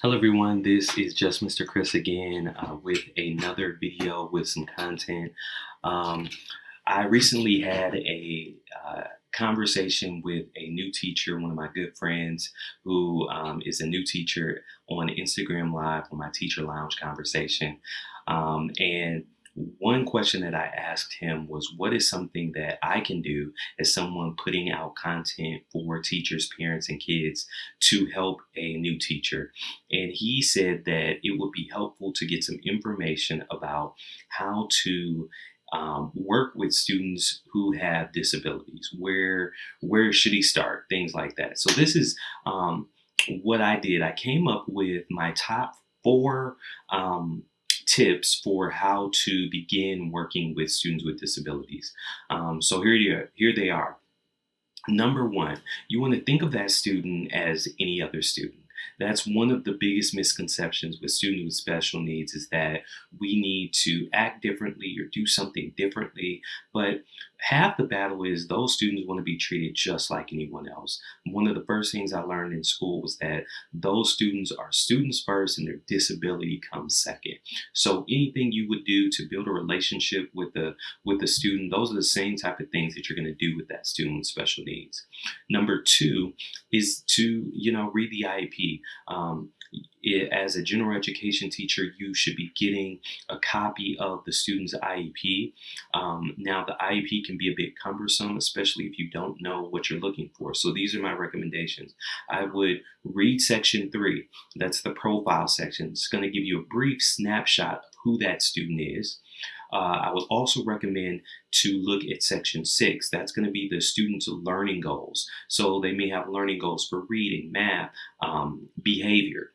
Hello everyone, this is just Mr. Chris again with another video with some content. Um, I recently had a conversation with a new teacher, one of my good friends who is a new teacher on Instagram Live on my Teacher Lounge conversation. And one question that I asked him was, what is something that I can do as someone putting out content for teachers, parents, and kids to help a new teacher? And he said that it would be helpful to get some information about how to work with students who have disabilities. Where should he start? Things like that. So this is what I did. I came up with my top four tips for how to begin working with students with disabilities. So here they are. Number one, you want to think of that student as any other student. That's one of the biggest misconceptions with students with special needs is that we need to act differently or do something differently. But half the battle is those students want to be treated just like anyone else. One of the first things I learned in school was that those students are students first and their disability comes second. So anything you would do to build a relationship with the student, those are the same type of things that you're going to do with that student with special needs. Number two is to, read the IEP. As a general education teacher, you should be getting a copy of the student's IEP. Now, the IEP can be a bit cumbersome, especially if you don't know what you're looking for. So these are my recommendations. I would read section 3. That's the profile section. It's going to give you a brief snapshot of who that student is. I would also recommend to look at section 6. That's going to be the student's learning goals. So they may have learning goals for reading, math, behavior.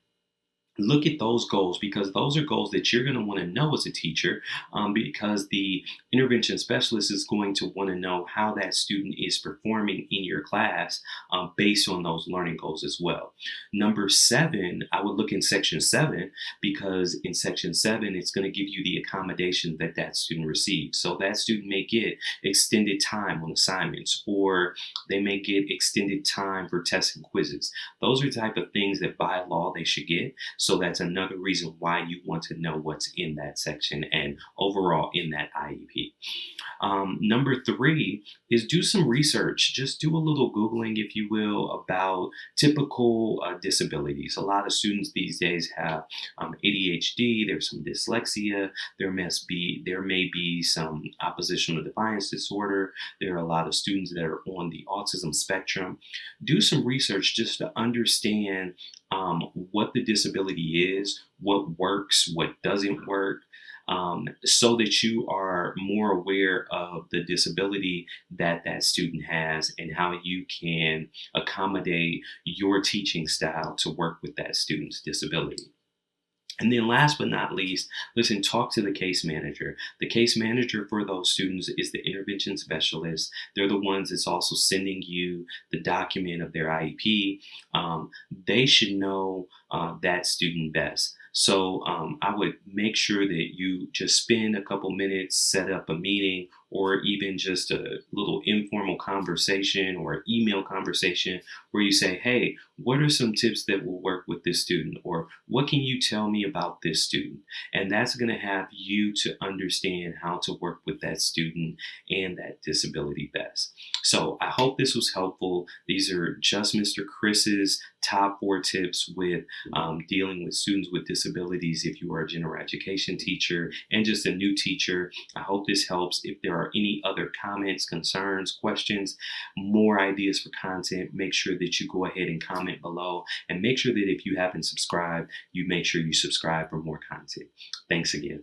Look at those goals because those are goals that you're going to want to know as a teacher, because the intervention specialist is going to want to know how that student is performing in your class based on those learning goals as well. Number 7, I would look in section 7 because in section 7, it's going to give you the accommodation that that student receives. So that student may get extended time on assignments, or they may get extended time for tests and quizzes. Those are the type of things that by law they should get. So that's another reason why you want to know what's in that section and overall in that IEP. Number 3 is do some research. Just do a little Googling, if you will, about typical disabilities. A lot of students these days have ADHD, there's some dyslexia, there may be some oppositional defiance disorder. There are a lot of students that are on the autism spectrum. Do some research just to understand what the disability is, what works, what doesn't work, so that you are more aware of the disability that that student has and how you can accommodate your teaching style to work with that student's disability. And then last but not least, listen, talk to the case manager. The case manager for those students is the intervention specialist. They're the ones that's also sending you the document of their IEP. They should know that student best. So I would make sure that you just spend a couple minutes, set up a meeting, or even just a little informal conversation or email conversation where you say, hey, what are some tips that will work with this student? Or what can you tell me about this student? And that's going to have you to understand how to work with that student and that disability best. So I hope this was helpful. These are just Mr. Chris's top 4 tips with dealing with students with disabilities if you are a general education teacher and just a new teacher. I hope this helps. If there are any other comments, concerns, questions, more ideas for content, make sure that you go ahead and comment below, and make sure that if you haven't subscribed, you make sure you subscribe for more content. Thanks again.